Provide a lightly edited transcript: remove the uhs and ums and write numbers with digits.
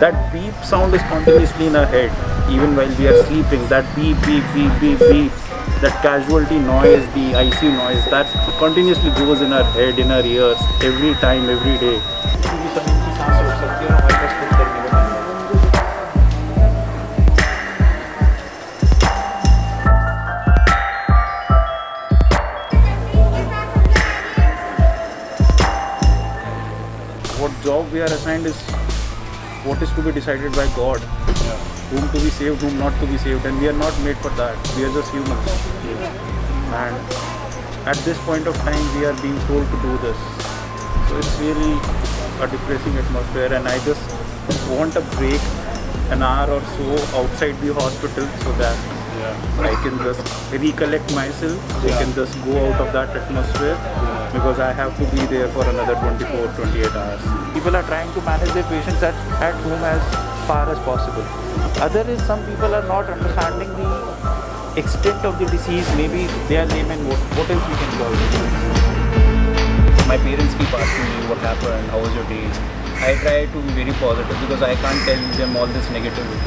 that beep sound is continuously in our head, even while we are sleeping. That beep, beep, beep, beep, beep, that casualty noise, the ICU noise, that continuously goes in our head, in our ears, every time, every day. What job we are assigned is what is to be decided by God. Whom to be saved, whom not to be saved, and we are not made for that. We are just humans. And at this point of time, we are being told to do this. So it's really a depressing atmosphere, and I just want a break, an hour or so outside the hospital, so that I can just recollect myself. I can just go out of that atmosphere, because I have to be there for another 24-28 hours. People are trying to manage their patients at home as far as possible. Other is some people are not understanding the extent of the disease. Maybe they are laymen. What else we can call it? My parents keep asking me what happened, how was your day. I try to be very positive because I can't tell them all this negativity.